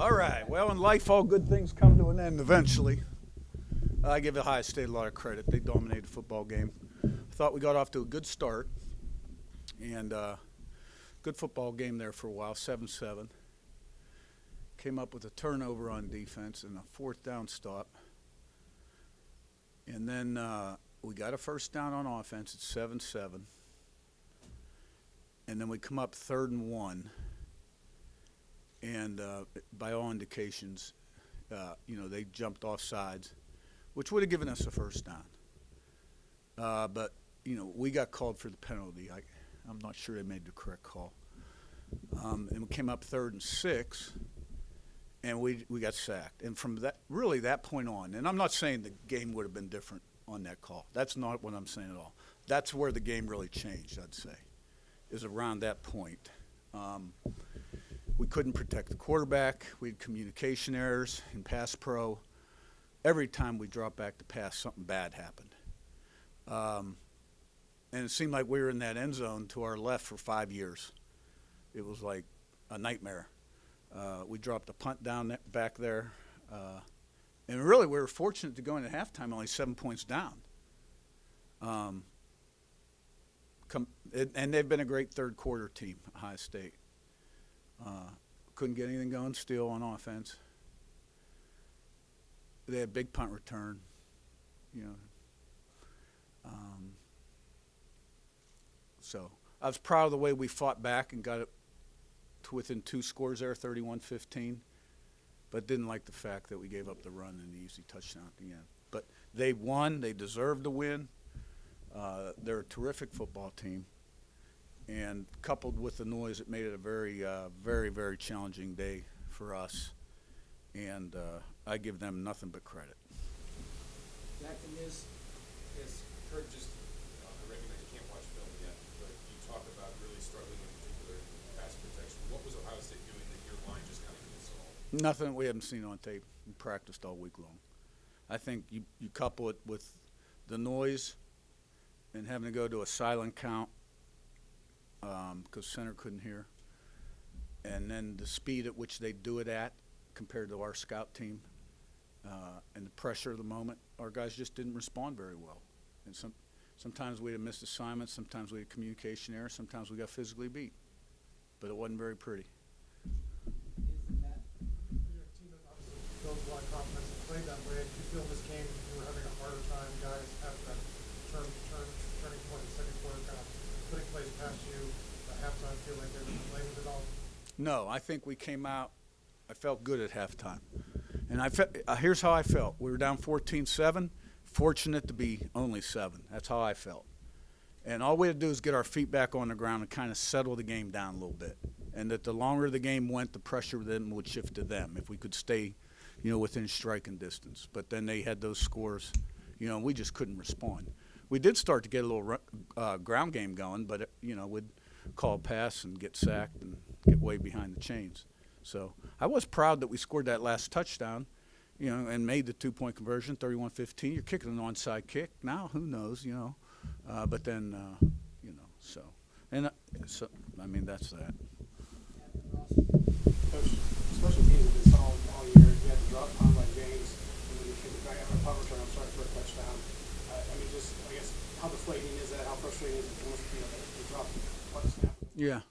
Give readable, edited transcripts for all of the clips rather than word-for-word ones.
All right. Well, in life, all good things come to an end eventually. I give Ohio State a lot of credit. They dominated the football game. I thought we got off to a good start, and good football game there for a while, 7-7. Came up with a turnover on defense and a fourth down stop. And then we got a first down on offense at 7-7. And then we come up 3rd and 1. And by all indications, they jumped off sides, which would have given us a first down. But we got called for the penalty. I'm not sure they made the correct call. And we came up 3rd and 6, and we got sacked. And from that point on, and I'm not saying the game would have been different on that call. That's not what I'm saying at all. That's where the game really changed, I'd say, is around that point. We couldn't protect the quarterback. We had communication errors in pass pro. Every time we dropped back to pass, something bad happened. And it seemed like we were in that end zone to our left for 5 years. It was like a nightmare. We dropped a punt down back there. And really, we were fortunate to go into halftime only 7 points down. And they've been a great third quarter team, Ohio State. Couldn't get anything going still on offense. They had big punt return, So I was proud of the way we fought back and got it to within 2 scores there, 31-15, but didn't like the fact that we gave up the run and the easy touchdown at the end. But they won. They deserved to win. They're a terrific football team. And coupled with the noise, it made it a very, very, very challenging day for us. And I give them nothing but credit. That thing is Curt, just I recognize you can't watch film yet, but you talk about really struggling in particular pass protection. What was Ohio State doing that your line just kind of couldn't solve? Nothing we haven't seen on tape. We practiced all week long. I think you couple it with the noise and having to go to a silent count because center couldn't hear, and then the speed at which they do it at compared to our scout team, and the pressure of the moment, our guys just didn't respond very well. And sometimes we had missed assignments, sometimes we had communication error, sometimes we got physically beat. But it wasn't very pretty. You're a team that obviously builds a lot of confidence and played that way. Did you feel in this game you were having a harder time, guys, after that turning point in the second quarter, kind of putting plays past you at halftime, feel like they were playing with it all? No, I think we came out, I felt good at halftime. And here's how I felt. We were down 14-7, fortunate to be only 7. That's how I felt. And all we had to do is get our feet back on the ground and kind of settle the game down a little bit. And that the longer the game went, the pressure then would shift to them if we could stay, within striking distance. But then they had those scores, and we just couldn't respond. We did start to get a little ground game going, but, we'd call a pass and get sacked and get way behind the chains. So I was proud that we scored that last touchdown, and made the 2-point conversion, 31-15. You're kicking an onside kick. Now, who knows, but then, so. And so, that's that. Coach, special teams have been solid all year. You had to drop punt like James, and then you kicked it back after a punt return. I'm sorry for a touchdown. I guess, how deflating is that? How frustrating is it to drop punt snap? Yeah.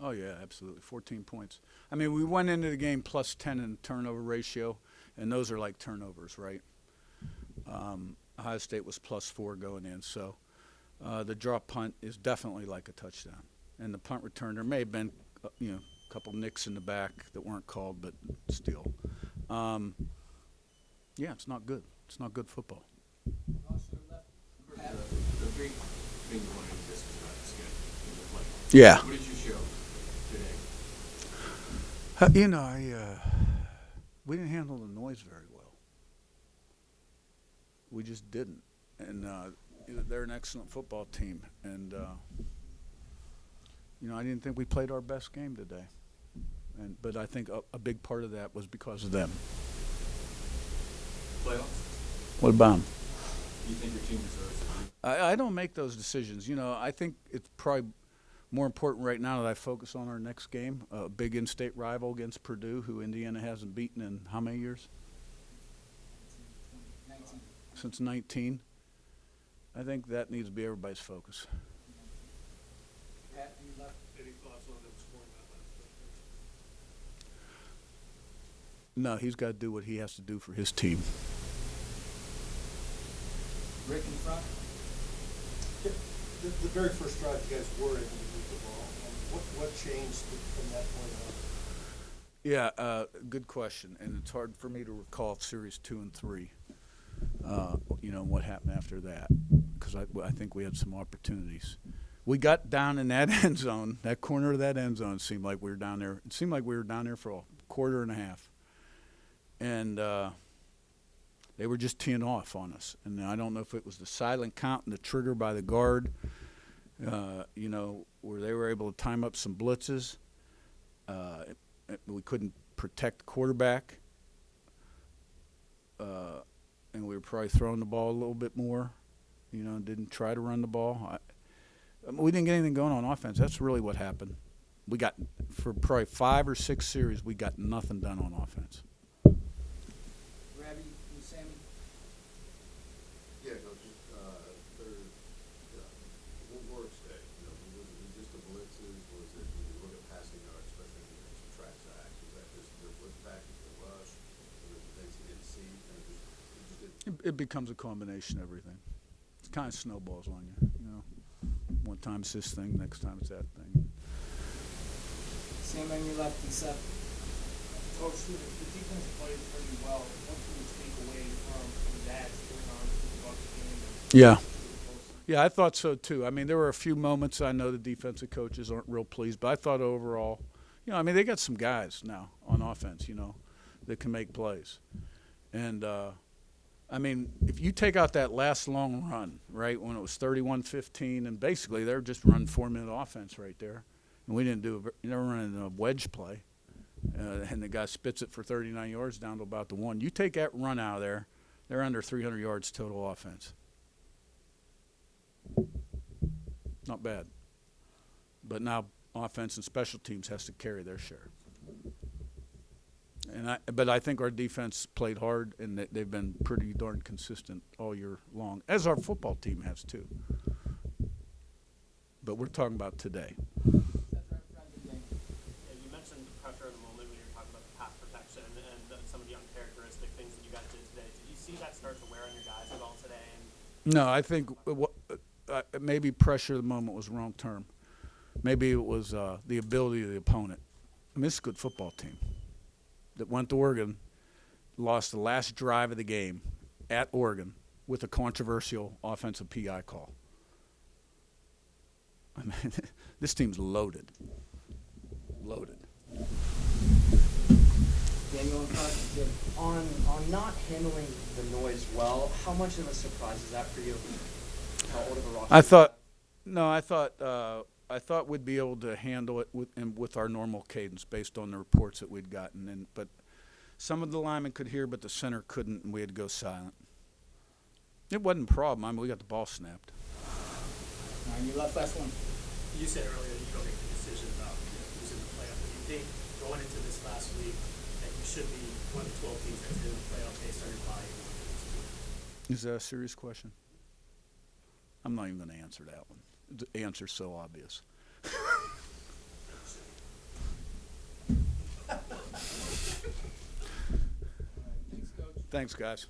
Oh, yeah, absolutely. 14 points. We went into the game plus 10 in turnover ratio, and those are like turnovers, right? Ohio State was plus 4 going in, so the drop punt is definitely like a touchdown. And the punt return, there may have been, a couple nicks in the back that weren't called, but still. Yeah, it's not good. It's not good football. The big thing going into this was about the schedule in the play. Yeah. What did you show today? We didn't handle the noise very well. We just didn't. And they're an excellent football team. And, I didn't think we played our best game today. But I think a big part of that was because of them. Playoffs? What about them? Do you think your team deserves it? I don't make those decisions. I think it's probably more important right now that I focus on our next game, a big in-state rival against Purdue, who Indiana hasn't beaten in how many years? 19. Since 19. I think that needs to be everybody's focus. Pat, you left. Any thoughts on them scoring that last touchdown? No, he's got to do what he has to do for his team. Rick in front. The very first drive, you guys were able to move the ball. What changed from that point on? Yeah, good question, and it's hard for me to recall series 2 and 3. What happened after that, because I think we had some opportunities. We got down in that end zone, that corner of that end zone. Seemed like we were down there. It seemed like we were down there for a quarter and a half, and they were just teeing off on us. And I don't know if it was the silent count and the trigger by the guard, where they were able to time up some blitzes. We couldn't protect the quarterback, and we were probably throwing the ball a little bit more, didn't try to run the ball. We didn't get anything going on offense. That's really what happened. We got, for probably 5 or 6 series, we got nothing done on offense. Rabbi, you, Sammy. Yeah, Coach, what works today? Was it just the blitzes? Was it, when you look at passing yards, especially when you some track sacks, was that just the blitz package, the rush, or the things he didn't see? Kind of just didn't. It becomes a combination of everything. It kind of snowballs on you, One time it's this thing, next time it's that thing. Sam on your left and Seth. Coach, the defense played pretty well. What can you take away from that going on in the Bucs game? Yeah. Yeah, I thought so too. I mean, there were a few moments I know the defensive coaches aren't real pleased, but I thought overall, they got some guys now on offense, that can make plays. And, if you take out that last long run, right, when it was 31-15, and basically they're just running 4-minute offense right there, and we didn't they were running a wedge play, and the guy spits it for 39 yards down to about the 1. You take that run out of there, they're under 300 yards total offense. Not bad. But now offense and special teams has to carry their share. But I think our defense played hard, and they've been pretty darn consistent all year long, as our football team has too. But we're talking about today. Seth right in front of the game. Yeah, you mentioned pressure in a moment when you were talking about the pass protection and some of the uncharacteristic things that you guys did today. Did you see that start to wear on your guys at all today? No, I think maybe pressure of the moment was the wrong term. Maybe it was the ability of the opponent. This is a good football team that went to Oregon, lost the last drive of the game at Oregon with a controversial offensive PI call. I mean, this team's loaded. Loaded. Daniel in front. Jim. On not handling the noise well, how much of a surprise is that for you? How old of a roster? I thought we'd be able to handle it with our normal cadence based on the reports that we'd gotten. But some of the linemen could hear, but the center couldn't, and we had to go silent. It wasn't a problem. We got the ball snapped. All right, your left one. You said earlier that you don't make the decision about who's in the playoff, but you think going into this last week that you should be one of the 12 teams that's in the playoff based on your body? Is that a serious question? I'm not even going to answer that one. The answer's so obvious. Thanks, Coach. Thanks, guys.